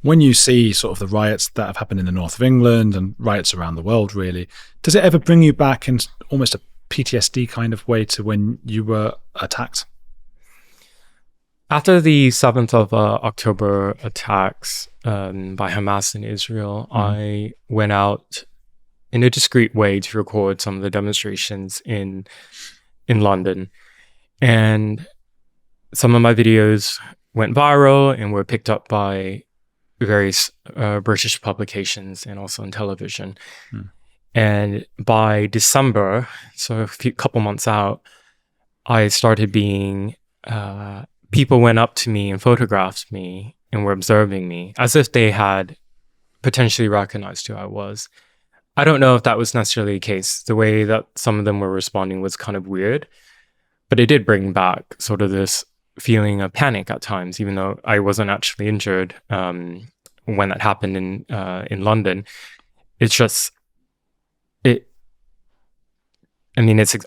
When you see sort of the riots that have happened in the north of England and riots around the world, really, does it ever bring you back in almost a PTSD kind of way to when you were attacked? After the 7th of October attacks by Hamas in Israel, I went out in a discreet way to record some of the demonstrations in London. And some of my videos went viral and were picked up by various British publications and also on television. And by December, so couple months out, I started being... people went up to me and photographed me and were observing me as if they had potentially recognized who I was. I don't know if that was necessarily the case. The way that some of them were responding was kind of weird, but it did bring back sort of this feeling of panic at times, even though I wasn't actually injured when that happened in London. It's just, it's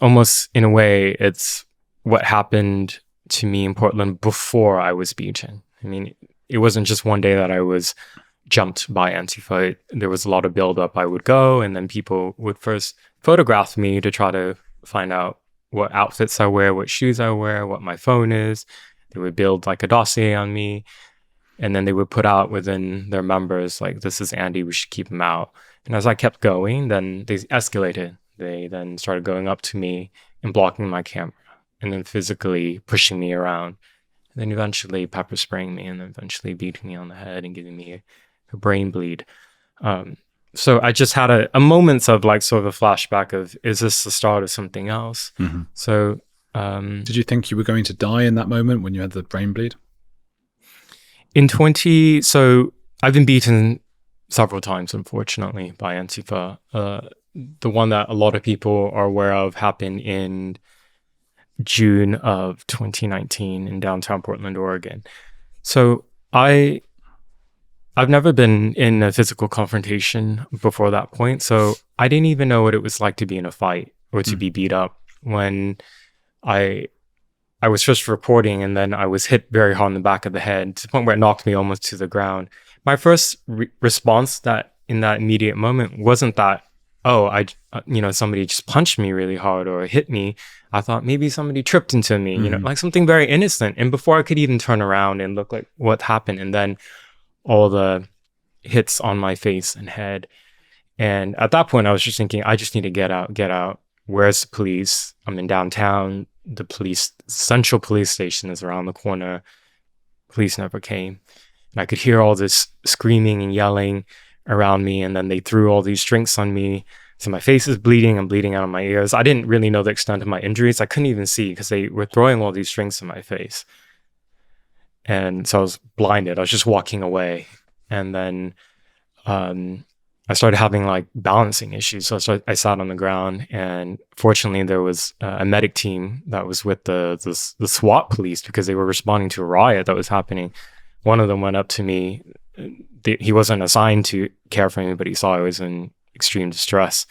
almost, in a way, it's what happened to me in Portland before I was beaten. I mean, it wasn't just one day that I was jumped by Antifa. There was a lot of build-up. I would go, and then people would first photograph me to try to find out what outfits I wear, what shoes I wear, what my phone is. They would build like a dossier on me, and then they would put out within their members, like, this is Andy, we should keep him out. And as I kept going, then they escalated. They then started going up to me and blocking my camera, and then physically pushing me around, and then eventually pepper spraying me, and then eventually beating me on the head and giving me a brain bleed. So I just had a moments of like sort of a flashback of, is this the start of something else? So did you think you were going to die in that moment when you had the brain bleed? So I've been beaten several times, unfortunately, by Antifa. The one that a lot of people are aware of happened in June of 2019 in downtown Portland, Oregon. So I've never been in a physical confrontation before that point, so I didn't even know what it was like to be in a fight or to be beat up. When I was first reporting, and then I was hit very hard on the back of the head to the point where it knocked me almost to the ground. My first response that in that immediate moment wasn't that, somebody just punched me really hard or hit me. I thought maybe somebody tripped into me, like something very innocent. And before I could even turn around and look like what happened, and then all the hits on my face and head. And at that point, I was just thinking, I just need to get out. Where's the police? I'm in downtown. The central police station is around the corner. Police never came. And I could hear all this screaming and yelling around me. And then they threw all these drinks on me. So my face is bleeding. I'm bleeding out of my ears. I didn't really know the extent of my injuries. I couldn't even see because they were throwing all these drinks in my face. And so I was blinded. I was just walking away. And then I started having like balancing issues. So I sat on the ground, and fortunately there was a medic team that was with the SWAT police because they were responding to a riot that was happening. One of them went up to me. He wasn't assigned to care for me, but he saw I was in extreme distress.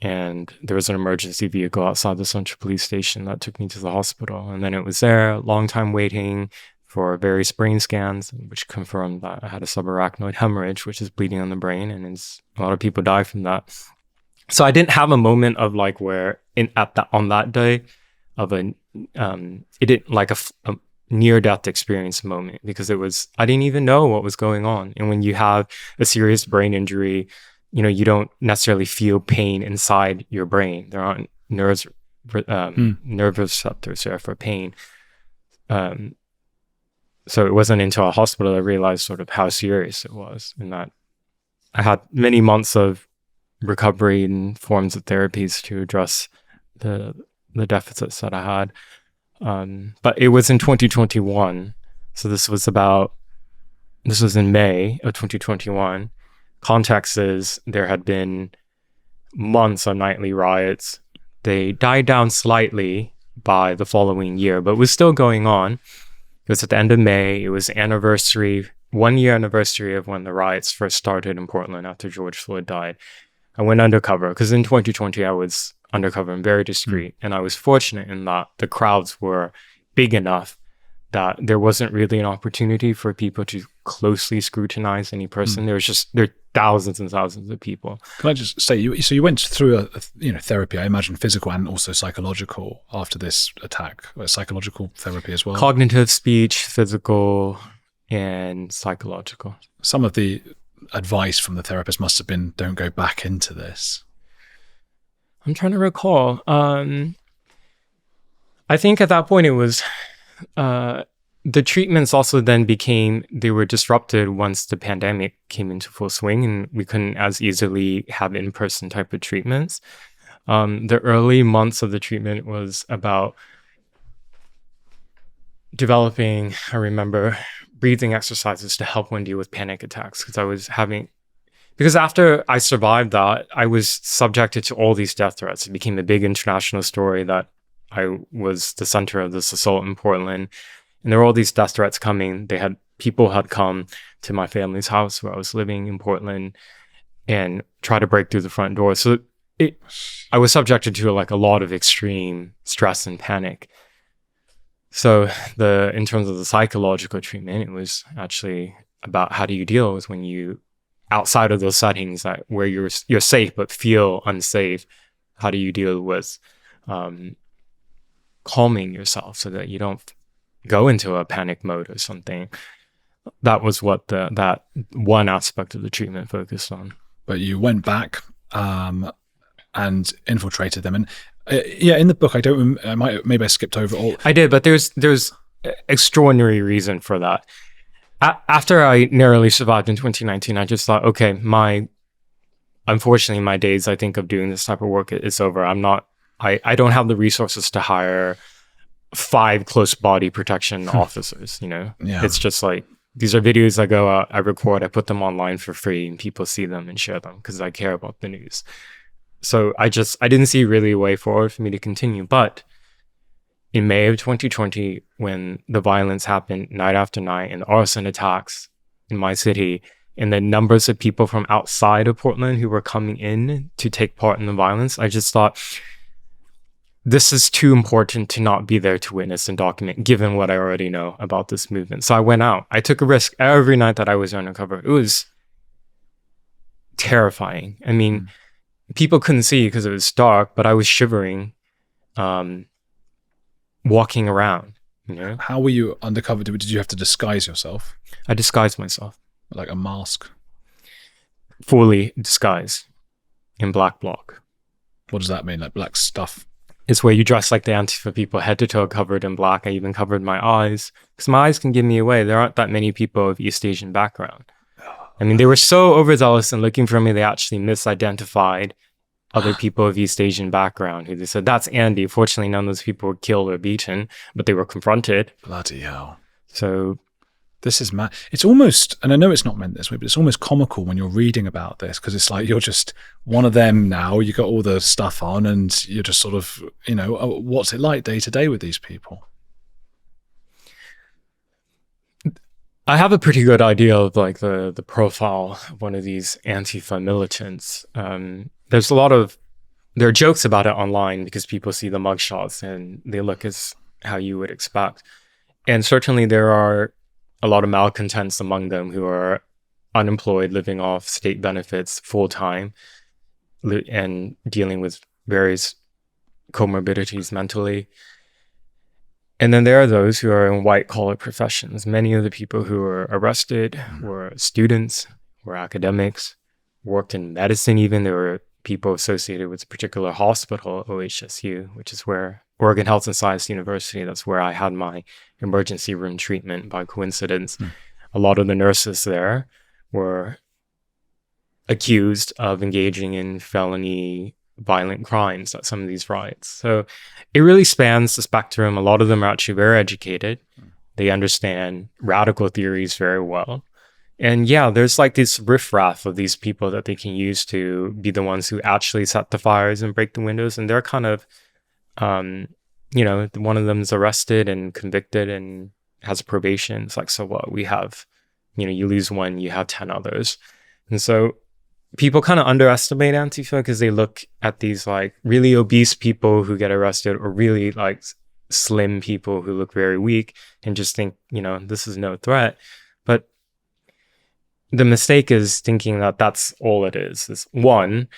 And there was an emergency vehicle outside the central police station that took me to the hospital. And then it was there, long time waiting for various brain scans, which confirmed that I had a subarachnoid hemorrhage, which is bleeding on the brain. And a lot of people die from that. So I didn't have a moment of like where on that day of it didn't like a near-death experience moment, because I didn't even know what was going on. And when you have a serious brain injury, you don't necessarily feel pain inside your brain. There aren't nerve receptors there for pain. So it wasn't until a hospital I realized sort of how serious it was, and that I had many months of recovery and forms of therapies to address the deficits that I had. But it was in 2021. So this was in May of 2021. Context is there had been months of nightly riots. They died down slightly by the following year, but it was still going on. It was at the end of May. It was 1 year anniversary of when the riots first started in Portland after George Floyd died. I went undercover because in 2020 I was undercover and very discreet. And I was fortunate in that the crowds were big enough that there wasn't really an opportunity for people to closely scrutinize any person. There are thousands and thousands of people. Can I just say, you went through a therapy, I imagine physical and also psychological after this attack, psychological therapy as well? Cognitive, speech, physical, and psychological. Some of the advice from the therapist must have been, don't go back into this. I'm trying to recall. I think at that point it was the treatments also then they were disrupted once the pandemic came into full swing, and we couldn't as easily have in-person type of treatments. The early months of the treatment was about developing, I remember, breathing exercises to help one deal with panic attacks, because after I survived that, I was subjected to all these death threats. It became a big international story that I was the center of this assault in Portland. And there were all these death threats coming. People had come to my family's house where I was living in Portland and try to break through the front door. So I was subjected to a lot of extreme stress and panic. So in terms of the psychological treatment, it was actually about how do you deal with when you, outside of those settings where you're safe but feel unsafe, how do you deal with calming yourself so that you don't go into a panic mode or something. That was what that one aspect of the treatment focused on. But you went back and infiltrated them, and in the book maybe I skipped over all. I did, but there's extraordinary reason for that. After I narrowly survived in 2019, I just thought, okay, unfortunately my days I think of doing this type of work is over. I don't have the resources to hire 5 close body protection officers, Yeah. It's just these are videos I go out, I record, I put them online for free, and people see them and share them because I care about the news. So I didn't see really a way forward for me to continue. But in May of 2020, when the violence happened night after night and arson attacks in my city, and the numbers of people from outside of Portland who were coming in to take part in the violence, I just thought, this is too important to not be there to witness and document, given what I already know about this movement. So I went out. I took a risk every night that I was undercover. It was terrifying. I mean, people couldn't see because it was dark, but I was shivering, walking around. How were you undercover? Did you have to disguise yourself? I disguised myself. Like a mask? Fully disguised in black bloc. What does that mean? Like black stuff? It's where you dress like the Antifa people, head to toe covered in black. I even covered my eyes because my eyes can give me away. There aren't that many people of East Asian background. I mean, they were so overzealous in looking for me, they actually misidentified other people of East Asian background who they said, that's Andy. Fortunately, none of those people were killed or beaten, but they were confronted. Bloody hell. So this is mad. It's almost, and I know it's not meant this way, but it's almost comical when you're reading about this, because it's like you're just one of them now. You got all the stuff on, and you're just sort of, what's it like day to day with these people? I have a pretty good idea of the profile of one of these Antifa militants. There are jokes about it online because people see the mugshots and they look as how you would expect. And certainly there are a lot of malcontents among them who are unemployed, living off state benefits full time, and dealing with various comorbidities mentally. And then there are those who are in white collar professions. Many of the people who were arrested were students, were academics, worked in medicine even. There were people associated with a particular hospital, OHSU, which is where Oregon Health and Science University, that's where I had my emergency room treatment by coincidence. A lot of the nurses there were accused of engaging in felony violent crimes at some of these riots. So it really spans the spectrum. A lot of them are actually very educated. They understand radical theories very well. And yeah, there's this riffraff of these people that they can use to be the ones who actually set the fires and break the windows. And they're kind of, one of them's arrested and convicted and has probation. It's like, so what? We have, you lose one, you have 10 others. And so people kind of underestimate Antifa because they look at these really obese people who get arrested, or really slim people who look very weak, and just think, this is no threat. But the mistake is thinking that that's all it is one,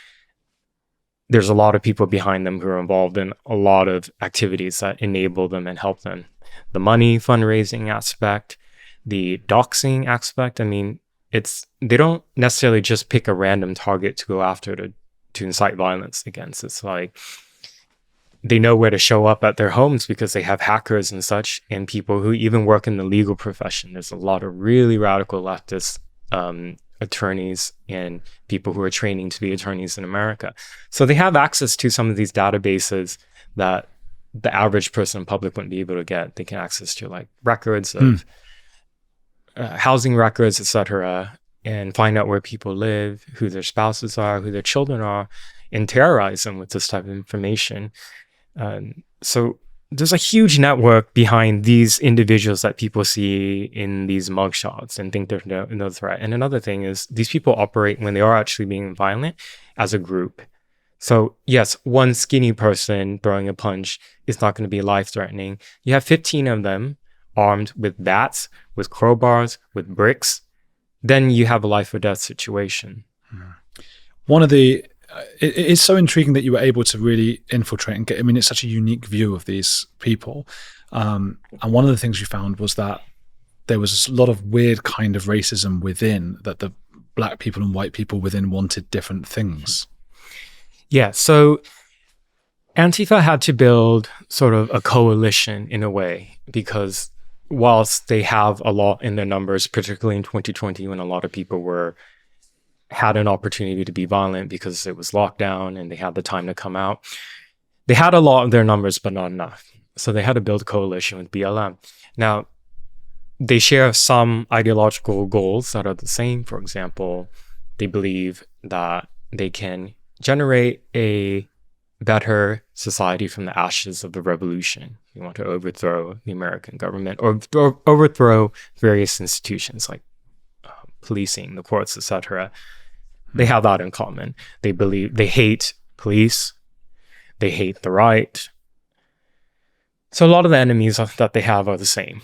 there's a lot of people behind them who are involved in a lot of activities that enable them and help them. The money fundraising aspect, the doxing aspect. I mean, they don't necessarily just pick a random target to go after to incite violence against. It's like they know where to show up at their homes because they have hackers and such, and people who even work in the legal profession. There's a lot of really radical leftist attorneys and people who are training to be attorneys in America. So they have access to some of these databases that the average person in public wouldn't be able to get. They can access to like records of housing records, etc., and find out where people live, who their spouses are, who their children are, and terrorize them with this type of information. So there's a huge network behind these individuals that people see in these mugshots and think they're no threat. And another thing is these people operate when they are actually being violent as a group. So yes, one skinny person throwing a punch is not going to be life-threatening. You have 15 of them armed with bats, with crowbars, with bricks. Then you have a life or death situation. One of the it is so intriguing that you were able to really infiltrate and get, I mean, it's such a unique view of these people. And one of the things you found was that there was a lot of weird kind of racism within, that the black people and white people within wanted different things. Yeah, so Antifa had to build sort of a coalition in a way, because whilst they have a lot in their numbers, particularly in 2020 when a lot of people had an opportunity to be violent because it was lockdown and they had the time to come out. They had a lot of their numbers, but not enough. So they had to build a coalition with BLM. Now, they share some ideological goals that are the same. For example, they believe that they can generate a better society from the ashes of the revolution. They want to overthrow the American government or overthrow various institutions like policing, the courts, etc. They have that in common. They hate police. They hate the right. So a lot of the enemies that they have are the same.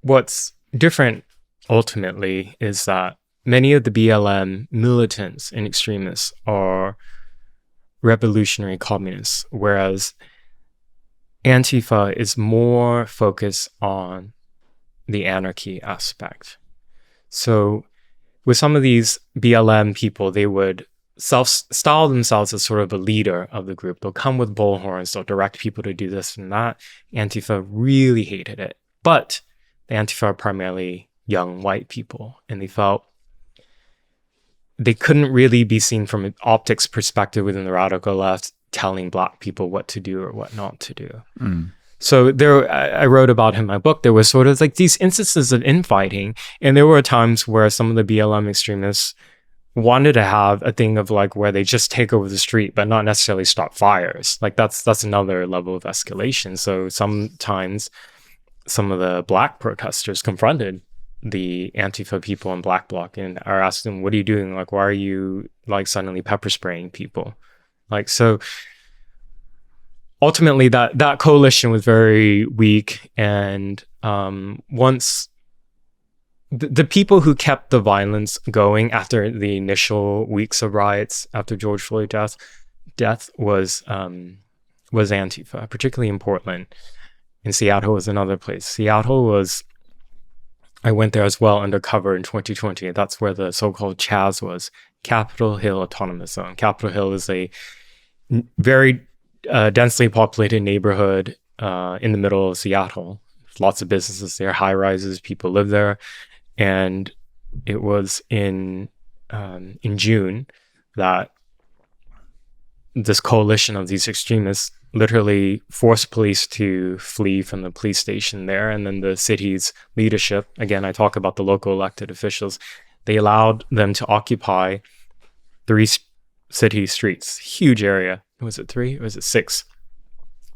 What's different ultimately is that many of the BLM militants and extremists are revolutionary communists, whereas Antifa is more focused on the anarchy aspect. So with some of these BLM people, they would style themselves as sort of a leader of the group. They'll come with bullhorns, they'll direct people to do this and that. Antifa really hated it. But the Antifa are primarily young white people, and they felt they couldn't really be seen from an optics perspective within the radical left telling black people what to do or what not to do. So I wrote about in my book, there was sort of like these instances of infighting, and there were times where some of the BLM extremists wanted to have a thing of like where they just take over the street, but not necessarily stop fires. Like that's another level of escalation. So sometimes some of the black protesters confronted the Antifa people in Black Bloc and are asking, what are you doing? Like, why are you like suddenly pepper spraying people? Like, so ultimately that coalition was very weak. And once the people who kept the violence going after the initial weeks of riots after George Floyd's death was Antifa, particularly in Portland. In Seattle was another place. I went there as well undercover in 2020. That's where the so-called CHAZ was, Capitol Hill Autonomous Zone. Capitol Hill is a very densely populated neighborhood in the middle of Seattle. Lots of businesses there, high rises, people live there. And it was in June that this coalition of these extremists literally forced police to flee from the police station there. And then the city's leadership, again, I talk about the local elected officials, they allowed them to occupy 3 city streets, huge area. Was it 3 or was it 6?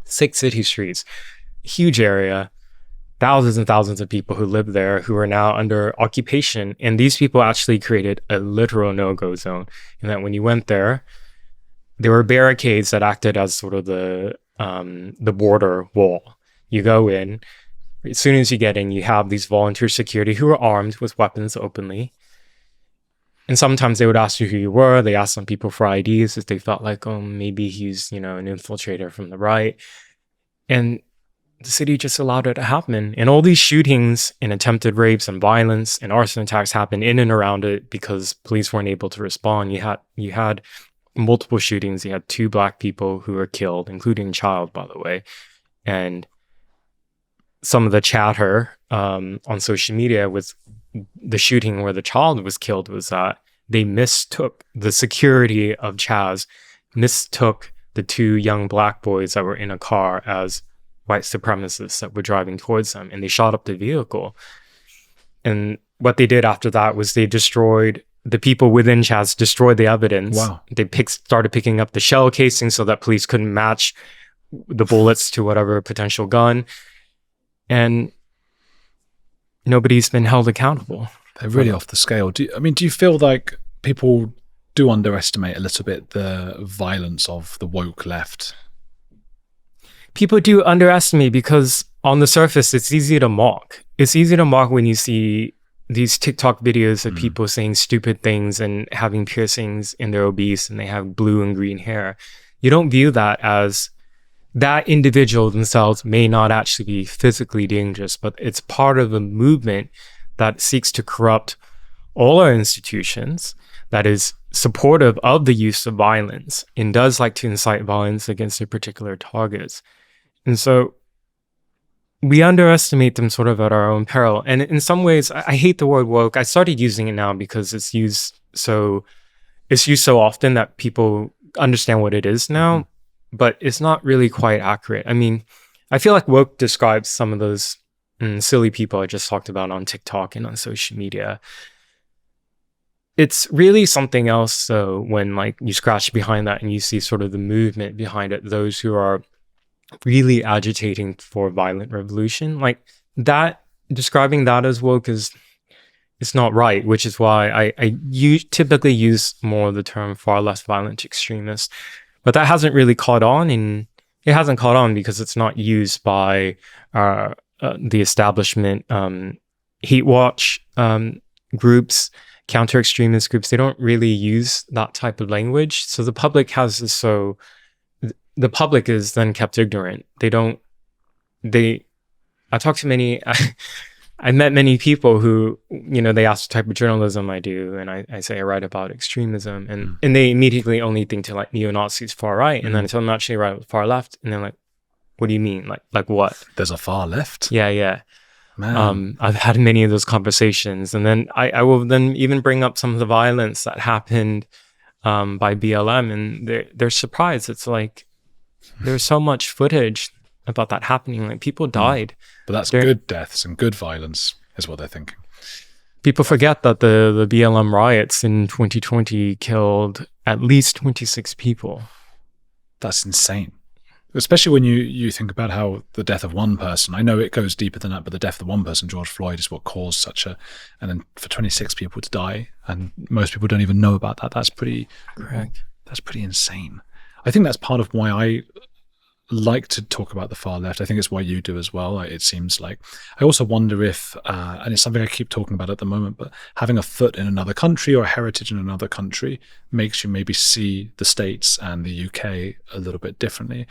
6 city streets, huge area, thousands and thousands of people who live there who are now under occupation. And these people actually created a literal no-go zone. And that when you went there were barricades that acted as sort of the border wall. You go in, as soon as you get in, you have these volunteer security who are armed with weapons openly. And sometimes they would ask you who you were. They asked some people for IDs if they felt like, oh, maybe he's, an infiltrator from the right. And the city just allowed it to happen. And all these shootings and attempted rapes and violence and arson attacks happened in and around it because police weren't able to respond. You had multiple shootings. You had 2 Black people who were killed, including a child, by the way. And some of the chatter on social media with the shooting where the child was killed was that they mistook the security of CHAZ, mistook the 2 young Black boys that were in a car as white supremacists that were driving towards them, and they shot up the vehicle. And what they did after that was they destroyed the people within CHAZ, destroyed the evidence. Wow. They started picking up the shell casing so that police couldn't match the bullets to whatever potential gun. And nobody's been held accountable. They're really off the scale. Do you feel like people do underestimate a little bit the violence of the woke left? People do underestimate because on the surface, it's easy to mock. It's easy to mock when you see these TikTok videos of people saying stupid things and having piercings and they're obese and they have blue and green hair. You don't view that as that individual themselves may not actually be physically dangerous, but it's part of a movement that seeks to corrupt all our institutions, that is supportive of the use of violence and does like to incite violence against their particular targets. And so we underestimate them sort of at our own peril. And in some ways, I hate the word woke. I started using it now because it's used so often that people understand what it is now, but it's not really quite accurate. I mean, I feel like woke describes some of those silly people I just talked about on TikTok and on social media. It's really something else, though, when like you scratch behind that and you see sort of the movement behind it, those who are really agitating for violent revolution. Like that, describing that as woke is it's not right, which is why I typically use more of the term far less violent extremist. But that hasn't really caught on, and it hasn't caught on because it's not used by the establishment hate watch groups, counter-extremist groups. They don't really use that type of language. So the public has this, the public is then kept ignorant. I talked to many, I met many people who, they ask the type of journalism I do, and I say I write about extremism, and they immediately only think to like neo-Nazis, far right, and then I tell them actually write far left, and they're like, what do you mean? Like what? There's a far left? Yeah. Man. I've had many of those conversations, and then I will then even bring up some of the violence that happened by BLM, and they're surprised. It's like, there's so much footage about that happening. Like people died. But that's good deaths and good violence is what they're thinking. People forget that the BLM riots in 2020 killed at least 26 people. That's insane. Especially when you think about how the death of one person, I know it goes deeper than that, but the death of one person, George Floyd, is what caused and then for 26 people to die, and most people don't even know about that. That's pretty correct. That's pretty insane. I think that's part of why I like to talk about the far left. I think it's why you do as well. It seems like. I also wonder if, and it's something I keep talking about at the moment, but having a foot in another country or a heritage in another country makes you maybe see the States and the UK a little bit differently.